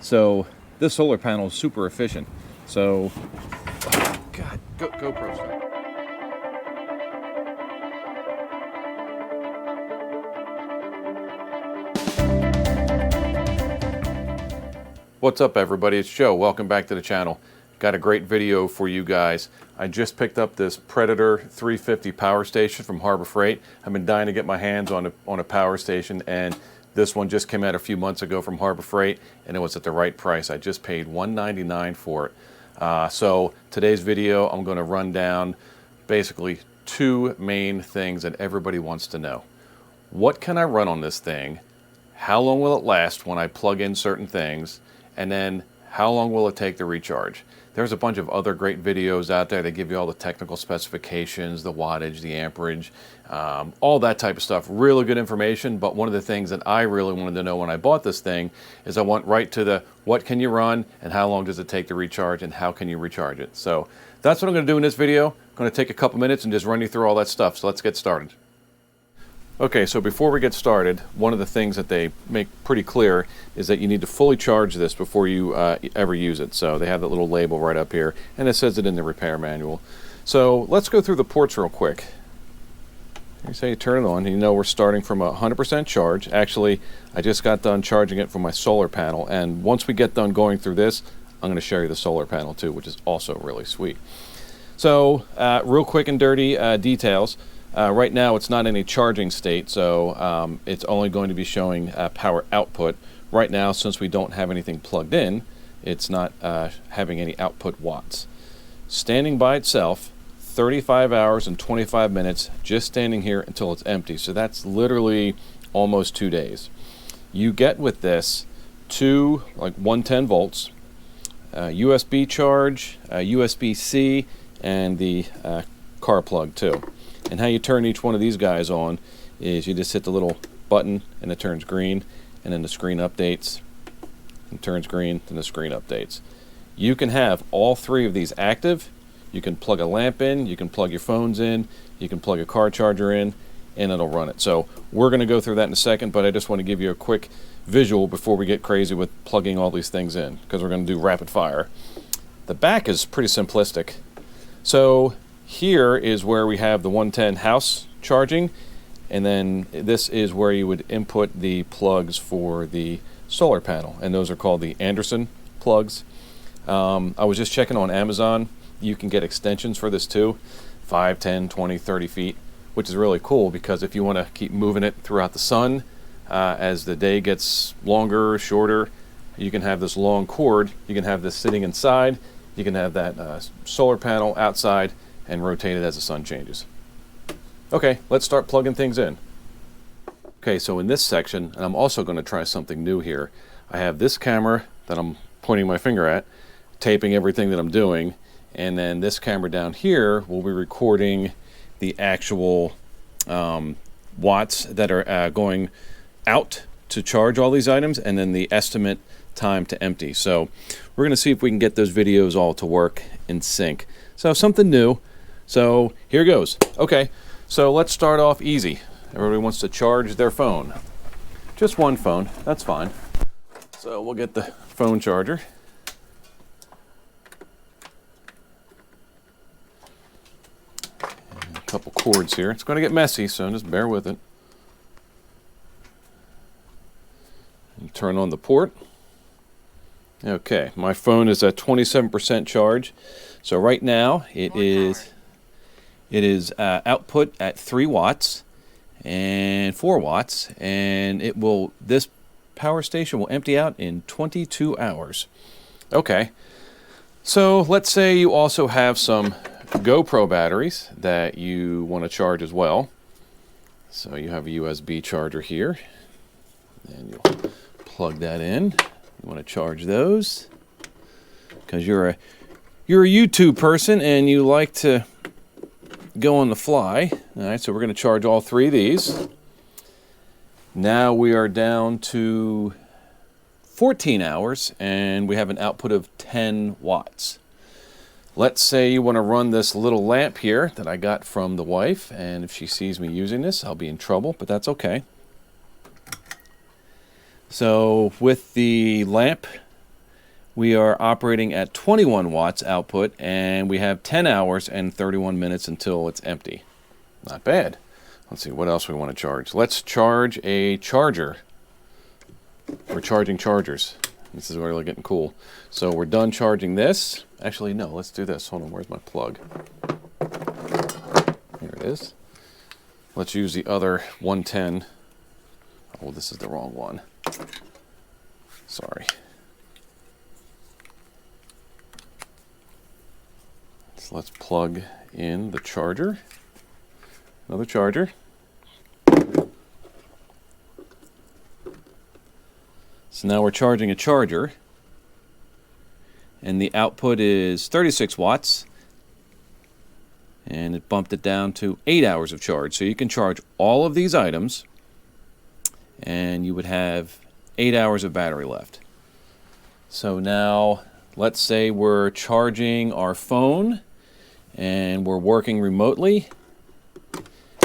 So this solar panel is super efficient. So, oh God, GoPro stop. What's up, everybody? It's Joe. Welcome back to the channel. Got a great video for you guys. I just picked up this Predator 350 power station from Harbor Freight. I've been dying to get my hands on a power station, and this one just came out a few months ago from Harbor Freight, and it was at the right price. I just paid $199 for it. So today's video, I'm going to run down basically two main things that everybody wants to know. What can I run on this thing? How long will it last when I plug in certain things? And then how long will it take to recharge? There's a bunch of other great videos out there that give you all the technical specifications, the wattage, the amperage, all that type of stuff. Really good information, but one of the things that I really wanted to know when I bought this thing is I went right to the what can you run and how long does it take to recharge and how can you recharge it. So that's what I'm going to do in this video. I'm going to take a couple minutes and just run you through all that stuff. So let's get started. Okay, so before we get started, one of the things that they make pretty clear is that you need to fully charge this before you ever use it. So they have that little label right up here, and it says it in the repair manual. So let's go through the ports real quick. You say you turn it on, and you know we're starting from 100% charge. Actually, I just got done charging it from my solar panel, and once we get done going through this, I'm going to show you the solar panel too, which is also really sweet. So real quick and dirty details. Right now it's not in a charging state, so it's only going to be showing power output. Right now, since we don't have anything plugged in, it's not having any output watts. Standing by itself, 35 hours and 25 minutes, just standing here until it's empty. So that's literally almost 2 days. You get with this two, like 110 volts, USB charge, USB-C, and the car plug too. And how you turn each one of these guys on is you just hit the little button and it turns green, and then the screen updates, and turns green, and the screen updates. You can have all three of these active. You can plug a lamp in, you can plug your phones in, you can plug a car charger in, and it'll run it. So we're going to go through that in a second, but I just want to give you a quick visual before we get crazy with plugging all these things in, because we're going to do rapid fire. The back is pretty simplistic. So here is where we have the 110 house charging, and then this is where you would input the plugs for the solar panel, and those are called the Anderson plugs. I was just checking on Amazon. You can get extensions for this too, 5, 10, 20, 30 feet, which is really cool because if you want to keep moving it throughout the sun, as the day gets longer, shorter, you can have this long cord. You can have this sitting inside. You can have that solar panel outside and rotate it as the sun changes. Okay, let's start plugging things in. Okay, so in this section, and I'm also going to try something new here, I have this camera that I'm pointing my finger at, taping everything that I'm doing, and then this camera down here will be recording the actual watts that are going out to charge all these items, and then the estimate time to empty. So we're going to see if we can get those videos all to work in sync. So something new. So here goes. Okay, so let's start off easy. Everybody wants to charge their phone. Just one phone, that's fine. So we'll get the phone charger. And a couple cords here. It's going to get messy, so just bear with it. And turn on the port. Okay, my phone is at 27% charge. So right now it is output at 3 watts and 4 watts, and this power station will empty out in 22 hours. Okay, so let's say you also have some GoPro batteries that you want to charge as well. So you have a USB charger here, and you'll plug that in. You want to charge those because you're a YouTube person and you like to go on the fly. All right, so we're going to charge all 3 of these. Now we are down to 14 hours and we have an output of 10 watts. Let's say you want to run this little lamp here that I got from the wife, and if she sees me using this, I'll be in trouble, but that's okay. So with the lamp we are operating at 21 watts output, and we have 10 hours and 31 minutes until it's empty. Not bad. Let's see what else we want to charge. Let's charge a charger. We're charging chargers. This is really getting cool. So we're done charging this. Actually, no, let's do this. Hold on, where's my plug? Here it is. Let's use the other 110. Oh, this is the wrong one. Sorry. So let's plug in the charger. Another charger. So now we're charging a charger, and the output is 36 watts, and it bumped it down to 8 hours of charge. So you can charge all of these items, and you would have 8 hours of battery left. So now, let's say we're charging our phone, and we're working remotely,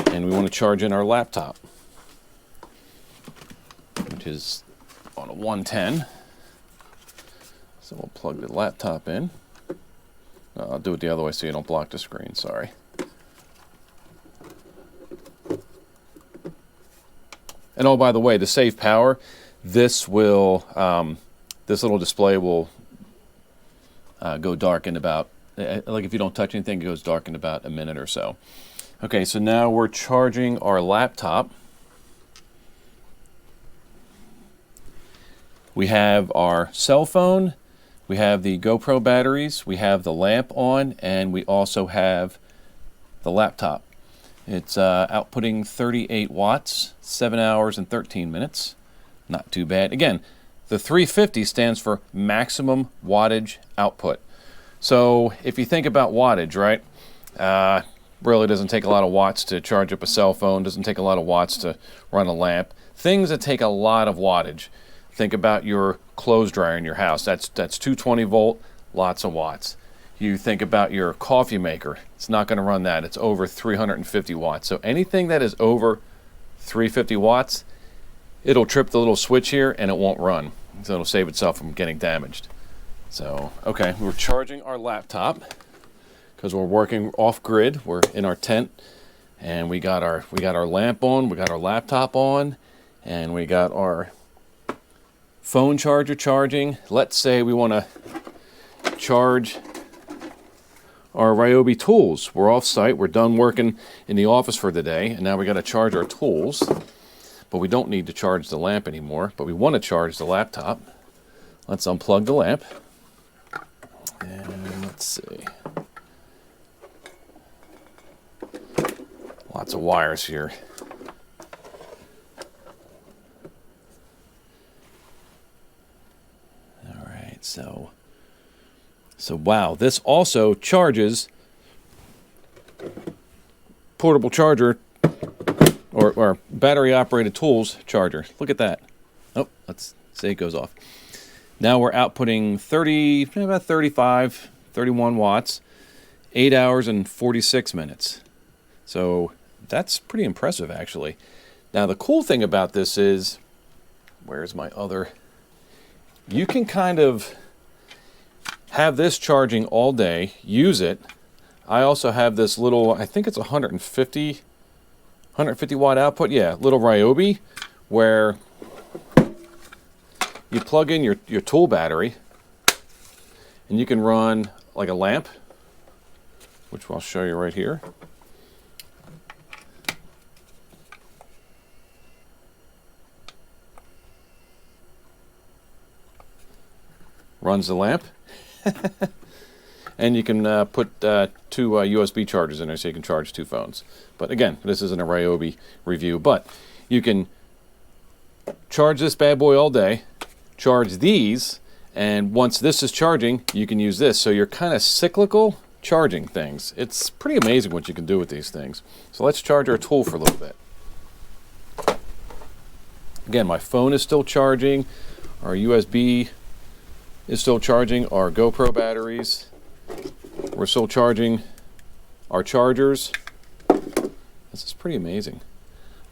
and we want to charge in our laptop, which is on a 110. So we'll plug the laptop in. I'll do it the other way so you don't block the screen, sorry. And oh, by the way, to save power, this will, this little display will go dark in about, like if you don't touch anything, it goes dark in about a minute or so. Okay, so now we're charging our laptop. We have our cell phone, we have the GoPro batteries, we have the lamp on, and we also have the laptop. It's outputting 38 watts, 7 hours and 13 minutes. Not too bad. Again, the 350 stands for maximum wattage output. So if you think about wattage, right? Really doesn't take a lot of watts to charge up a cell phone, doesn't take a lot of watts to run a lamp. Things that take a lot of wattage. Think about your clothes dryer in your house. That's 220 volt, lots of watts. You think about your coffee maker. It's not going to run that. It's over 350 watts. So anything that is over 350 watts, it'll trip the little switch here and it won't run. So it'll save itself from getting damaged. So, okay, we're charging our laptop because we're working off grid. We're in our tent, and we got our lamp on, we got our laptop on, and we got our phone charger charging. Let's say we want to charge our Ryobi tools. We're off site, we're done working in the office for the day, and now we got to charge our tools. But we don't need to charge the lamp anymore, but we want to charge the laptop. Let's unplug the lamp. And let's see. Lots of wires here. All right, so wow, this also charges portable charger or battery operated tools charger. Look at that. Oh, let's say it goes off. Now we're outputting about 35, 31 watts, 8 hours and 46 minutes. So that's pretty impressive, actually. Now the cool thing about this is, where's my other? You can kind of have this charging all day, use it. I also have this little, I think it's 150 watt output. Yeah, little Ryobi, where you plug in your tool battery, and you can run like a lamp, which I'll show you right here. Runs the lamp. And you can put two USB chargers in there so you can charge two phones. But again, this isn't a Ryobi review, but you can charge this bad boy all day, charge these, and once this is charging, you can use this. So you're kind of cyclical charging things. It's pretty amazing what you can do with these things. So let's charge our tool for a little bit. Again, my phone is still charging, our USB is still charging, our GoPro batteries, we're still charging our chargers. This is pretty amazing.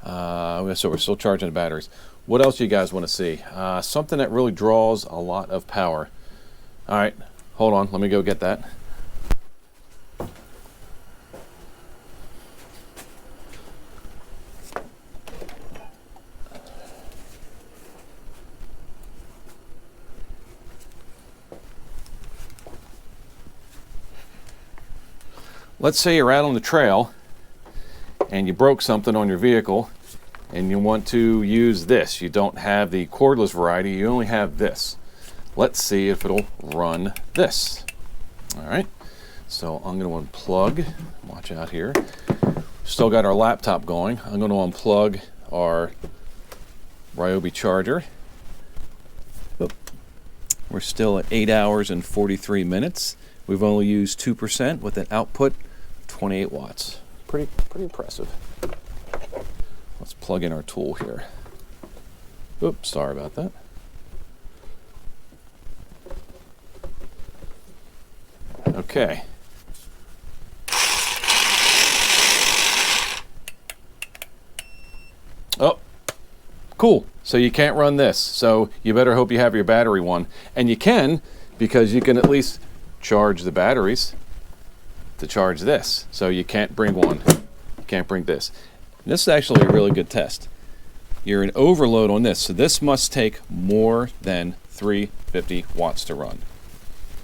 So we're still charging the batteries. What else do you guys want to see? Something that really draws a lot of power. All right, hold on, let me go get that. Let's say you're out on the trail and you broke something on your vehicle and you want to use this. You don't have the cordless variety, you only have this. Let's see if it'll run this. All right, so I'm going to unplug, watch out here. Still got our laptop going. I'm going to unplug our Ryobi charger. Oop. We're still at 8 hours and 43 minutes. We've only used 2% with an output 28 watts. Pretty impressive. Let's plug in our tool here. Oops, sorry about that. Okay. Oh, cool. So you can't run this. So you better hope you have your battery one. And you can, because you can at least charge the batteries to charge this. So you can't bring one. You can't bring this. And this is actually a really good test. You're in overload on this. So this must take more than 350 watts to run.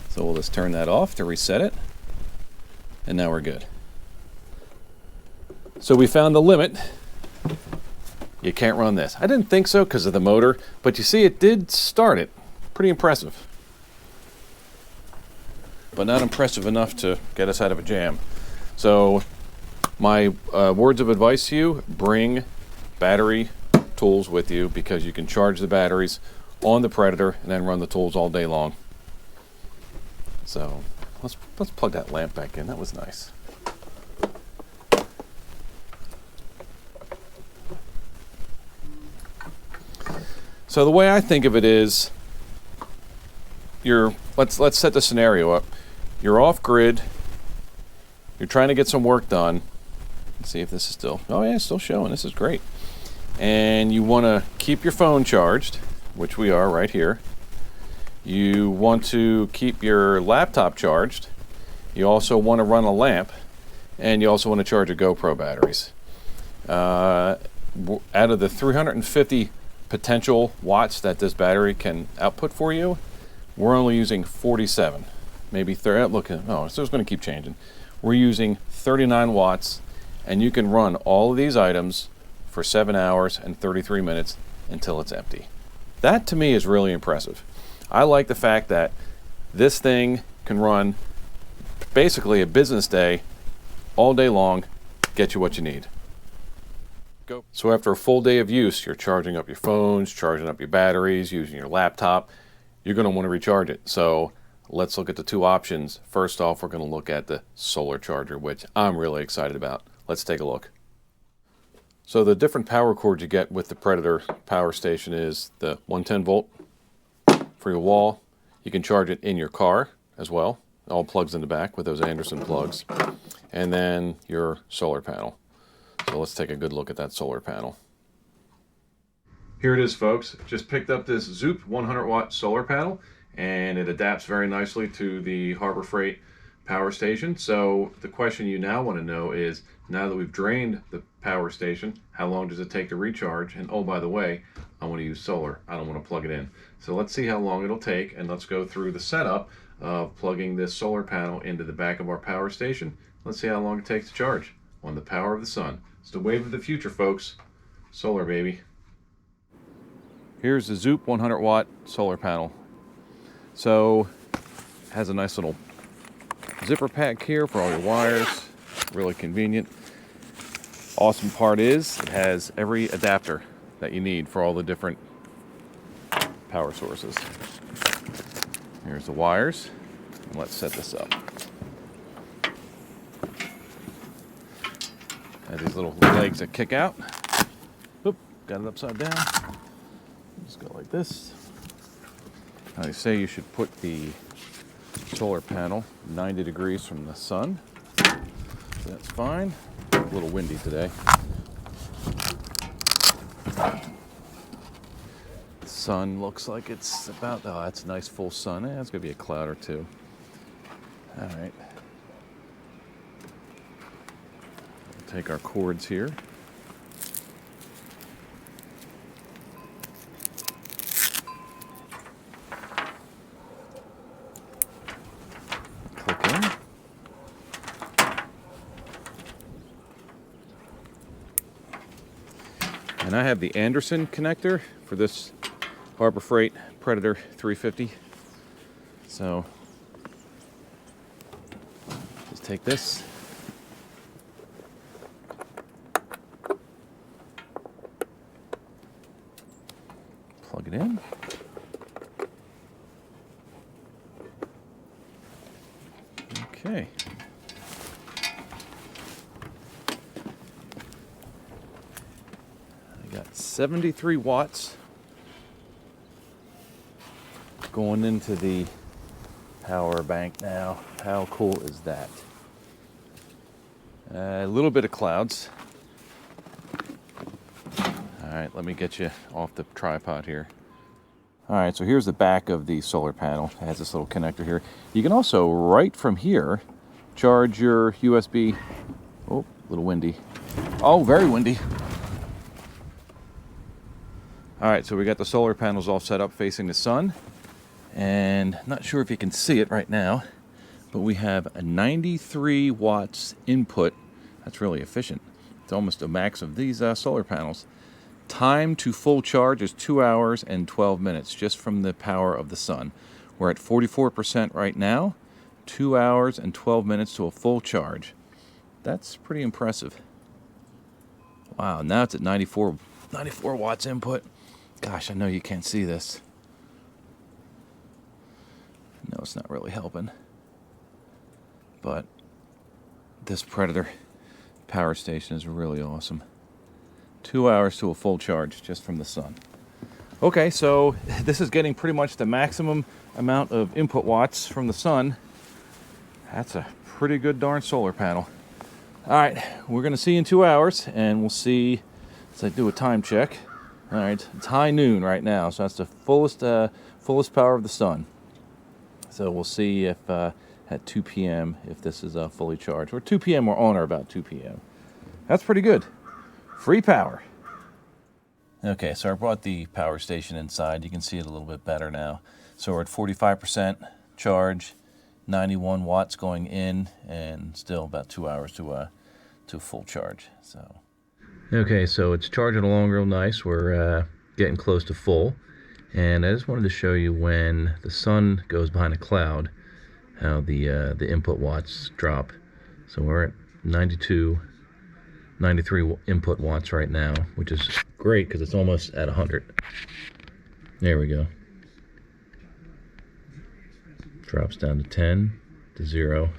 So we'll just turn that off to reset it. And now we're good. So we found the limit. You can't run this. I didn't think so because of the motor, but you see it did start it. Pretty impressive. But not impressive enough to get us out of a jam. So my words of advice to you, bring battery tools with you because you can charge the batteries on the Predator and then run the tools all day long. So let's plug that lamp back in. That was nice. So the way I think of it is, let's set the scenario up. You're off grid. You're trying to get some work done. Let's see if this is still. Oh yeah, it's still showing. This is great. And you want to keep your phone charged, which we are right here. You want to keep your laptop charged. You also want to run a lamp, and you also want to charge your GoPro batteries. Out of the 350 potential watts that this battery can output for you, we're only using 47, maybe 30. Look, no, so it's going to keep changing. We're using 39 watts, and you can run all of these items for 7 hours and 33 minutes until it's empty. That to me is really impressive. I like the fact that this thing can run basically a business day all day long, get you what you need. Go. So after a full day of use, you're charging up your phones, charging up your batteries, using your laptop. You're going to want to recharge it. So let's look at the two options. First off, we're going to look at the solar charger, which I'm really excited about. Let's take a look. So the different power cords you get with the Predator power station is the 110 volt for your wall. You can charge it in your car as well. It all plugs in the back with those Anderson plugs. And then your solar panel. So let's take a good look at that solar panel. Here it is, folks. Just picked up this Zoupw 100 watt solar panel, and it adapts very nicely to the Harbor Freight power station. So the question you now want to know is, now that we've drained the power station, how long does it take to recharge? And oh, by the way, I want to use solar. I don't want to plug it in. So let's see how long it'll take, and let's go through the setup of plugging this solar panel into the back of our power station. Let's see how long it takes to charge on the power of the sun. It's the wave of the future, folks. Solar, baby. Here's the Zoupw 100 watt solar panel. So it has a nice little zipper pack here for all your wires. Really convenient. Awesome part is it has every adapter that you need for all the different power sources. Here's the wires, and let's set this up. Has these little legs that kick out. Oop, got it upside down. Just go like this. Now they say you should put the solar panel 90 degrees from the sun. So that's fine. A little windy today. Let's Sun looks like it's about, oh, that's a nice full sun. It's going to be a cloud or two. All right. We'll take our cords here. Click in. And I have the Anderson connector for this Harbor Freight Predator 350. So just take this. Plug it in. Okay. I got 73 watts going into the power bank now. How cool is that? A little bit of clouds. All right, let me get you off the tripod here. All right, so here's the back of the solar panel. It has this little connector here. You can also, right from here, charge your USB. Oh, a little windy. Oh, very windy. All right, so we got the solar panels all set up facing the sun. And not sure if you can see it right now, but we have a 93 watts input. That's really efficient. It's almost a max of these solar panels. Time to full charge is 2 hours and 12 minutes just from the power of the sun. We're at 44% right now. 2 hours and 12 minutes to a full charge. That's pretty impressive. Wow, now it's at 94 watts input. Gosh, I know you can't see this. No, it's not really helping. But this Predator power station is really awesome. 2 hours to a full charge just from the sun. Okay, so this is getting pretty much the maximum amount of input watts from the sun. That's a pretty good darn solar panel. All right, we're going to see in 2 hours, and we'll see as I do a time check. All right, it's high noon right now, so that's the fullest power of the sun. So we'll see if at 2 p.m. if this is fully charged. Or 2 p.m. or on or about 2 p.m. That's pretty good. Free power. Okay, so I brought the power station inside. You can see it a little bit better now. So we're at 45% charge, 91 watts going in, and still about 2 hours to full charge. So. Okay, so it's charging along real nice. We're getting close to full. And I just wanted to show you when the sun goes behind a cloud, how the input watts drop. So we're at 93 input watts right now, which is great because it's almost at 100. There we go. Drops down to 10, to 0.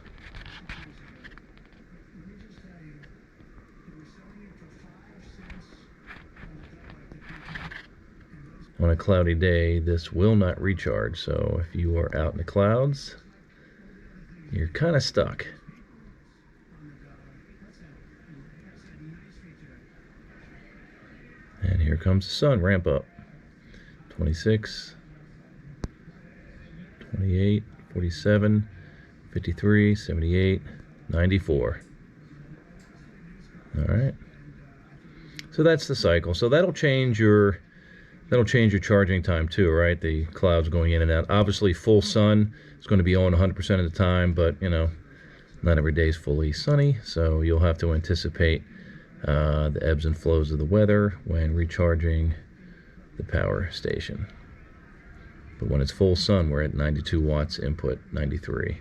On a cloudy day, this will not recharge, so if you are out in the clouds, you're kind of stuck. And here comes the sun, ramp up. 26, 28, 47, 53, 78, 94. All right. So that's the cycle. So that'll change your charging time too, right? The clouds going in and out. Obviously, full sun is going to be on 100% of the time, but you know, not every day is fully sunny, so you'll have to anticipate the ebbs and flows of the weather when recharging the power station. But when it's full sun, we're at 92 watts input, 93.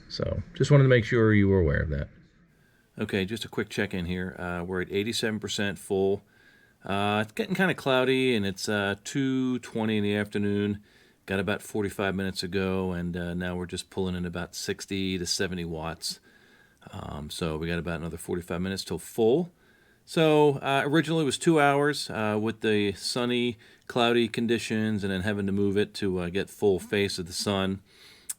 So just wanted to make sure you were aware of that. Okay, just a quick check-in here. We're at 87% full. It's getting kind of cloudy, and it's 2:20 in the afternoon. Got about 45 minutes to go, and now we're just pulling in about 60 to 70 watts. So we got about another 45 minutes till full. So originally it was 2 hours with the sunny, cloudy conditions, and then having to move it to get full face of the sun.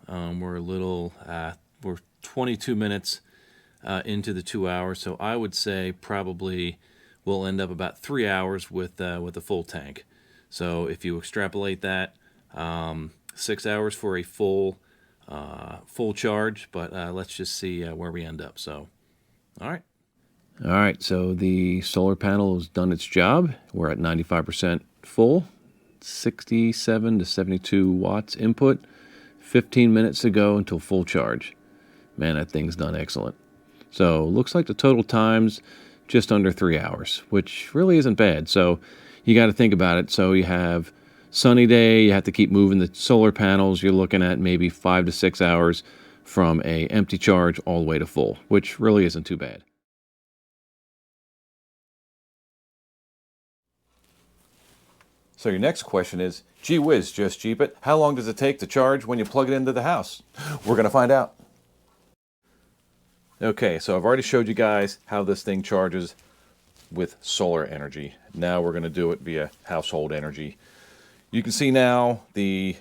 We're 22 minutes into the 2 hours, so I would say probably we'll end up about 3 hours with a full tank. So if you extrapolate that, 6 hours for a full charge, but let's just see where we end up. So, all right. All right, so the solar panel has done its job. We're at 95% full, 67 to 72 watts input, 15 minutes to go until full charge. Man, that thing's done excellent. So looks like the total time's just under 3 hours, which really isn't bad. So you got to think about it. So you have sunny day, you have to keep moving the solar panels. You're looking at maybe 5 to 6 hours from a empty charge all the way to full, which really isn't too bad. So your next question is, gee whiz, just Jeep it. How long does it take to charge when you plug it into the house? We're going to find out. Okay, so I've already showed you guys how this thing charges with solar energy. Now we're going to do it via household energy. You can see now the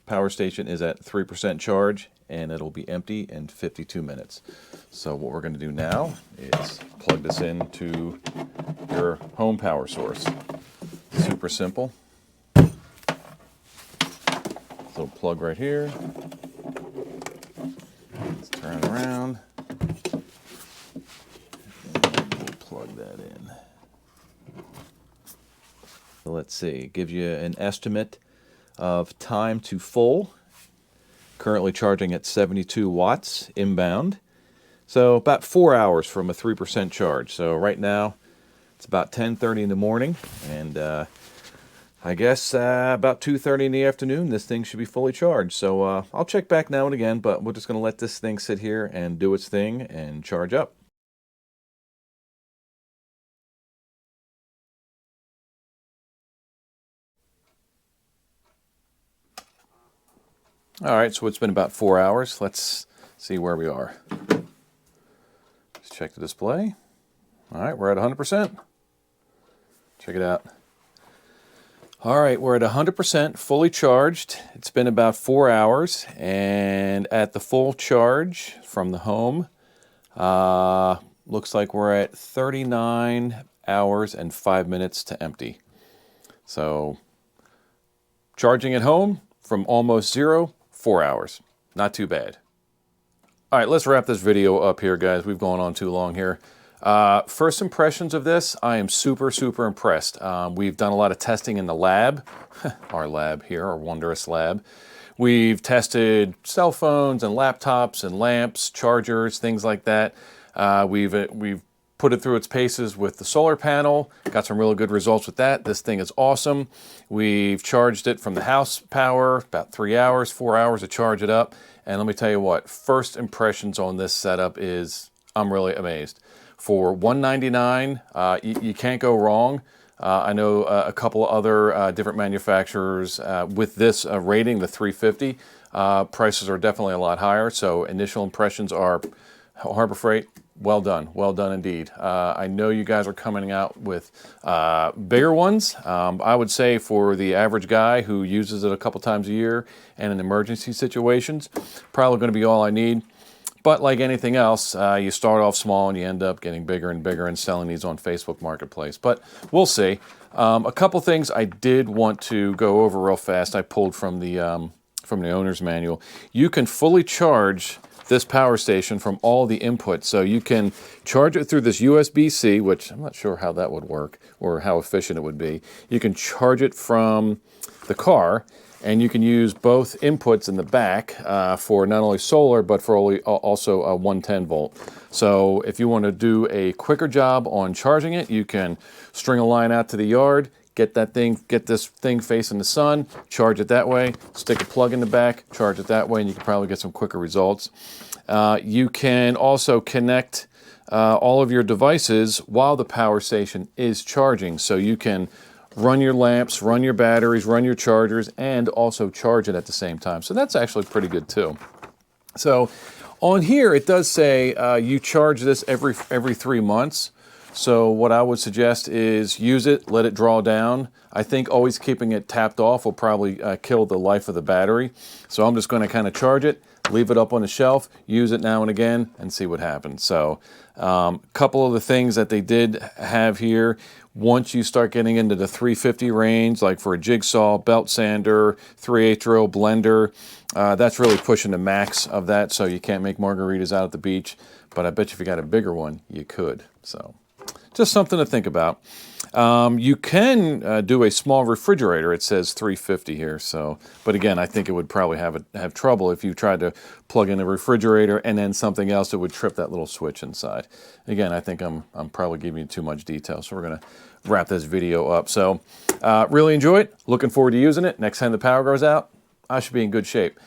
power station is at 3% charge, and it'll be empty in 52 minutes. So what we're going to do now is plug this into your home power source. Super simple. Little plug right here. Let's turn it around. And we'll plug that in. So let's see. It gives you an estimate of time to full. Currently charging at 72 watts inbound. So about 4 hours from a 3% charge. So right now, it's about 10:30 in the morning, and I guess about 2:30 in the afternoon, this thing should be fully charged. So I'll check back now and again, but we're just going to let this thing sit here and do its thing and charge up. All right, so it's been about 4 hours. Let's see where we are. Let's check the display. All right, we're at 100%. Check it out. All right, we're at 100% fully charged. It's been about 4 hours, and at the full charge from the home, looks like we're at 39 hours and 5 minutes to empty. So charging at home from almost zero, 4 hours. Not too bad. All right, let's wrap this video up here, guys. We've gone on too long here. First impressions of this, I am super impressed. We've done a lot of testing in the lab, our lab here, our wondrous lab. We've tested cell phones and laptops and lamps, chargers, things like that. We've put it through its paces with the solar panel, got some really good results with that. This thing is awesome. We've charged it from the house power, about 3 hours, 4 hours to charge it up. And let me tell you what, first impressions on this setup is, I'm really amazed. For $199, you can't go wrong. I know a couple of other different manufacturers with this rating, the 350, prices are definitely a lot higher. So initial impressions are Harbor Freight, well done indeed. I know you guys are coming out with bigger ones. I would say for the average guy who uses it a couple times a year and in emergency situations, probably going to be all I need. But like anything else, you start off small and you end up getting bigger and bigger and selling these on Facebook Marketplace. But we'll see. A couple things I did want to go over real fast. I pulled from the owner's manual. You can fully charge this power station from all the inputs. So you can charge it through this USB-C, which I'm not sure how that would work or how efficient it would be. You can charge it from the car, and you can use both inputs in the back for not only solar, but for also a 110 volt. So if you want to do a quicker job on charging it, you can string a line out to the yard, get this thing facing the sun, charge it that way, stick a plug in the back, charge it that way, and you can probably get some quicker results. You can also connect all of your devices while the power station is charging. So you can run your lamps, run your batteries, run your chargers, and also charge it at the same time. So that's actually pretty good too. So on here it does say you charge this every 3 months. So what I would suggest is use it, let it draw down. I think always keeping it tapped off will probably kill the life of the battery. So I'm just going to kind of charge it, leave it up on the shelf, use it now and again, and see what happens. So a couple of the things that they did have here, once you start getting into the 350 range, like for a jigsaw, belt sander, 3/8 drill, blender, that's really pushing the max of that, so you can't make margaritas out at the beach. But I bet you if you got a bigger one, you could. So just something to think about. You can do a small refrigerator. It says 350 here. So, but again, I think it would probably have trouble if you tried to plug in a refrigerator and then something else that would trip that little switch inside. Again, I think I'm probably giving you too much detail. So we're gonna wrap this video up. So really enjoy it. Looking forward to using it. Next time the power goes out, I should be in good shape.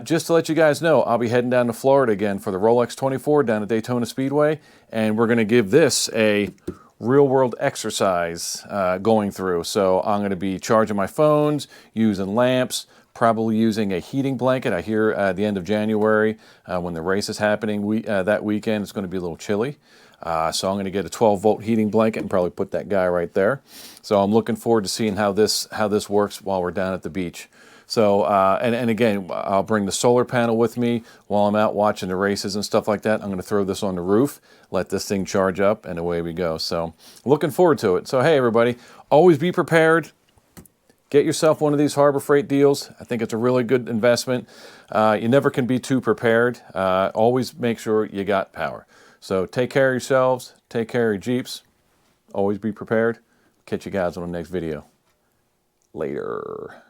Just to let you guys know, I'll be heading down to Florida again for the Rolex 24 down at Daytona Speedway, and we're going to give this a real-world exercise going through. So I'm going to be charging my phones, using lamps, probably using a heating blanket. I hear at the end of January, when the race is happening, that weekend it's going to be a little chilly. So I'm going to get a 12-volt heating blanket and probably put that guy right there. So I'm looking forward to seeing how this works while we're down at the beach. So, and again, I'll bring the solar panel with me while I'm out watching the races and stuff like that. I'm going to throw this on the roof, let this thing charge up, and away we go. So, looking forward to it. So, hey, everybody, always be prepared. Get yourself one of these Harbor Freight deals. I think it's a really good investment. You never can be too prepared. Always make sure you got power. So, take care of yourselves. Take care of your Jeeps. Always be prepared. Catch you guys on the next video. Later.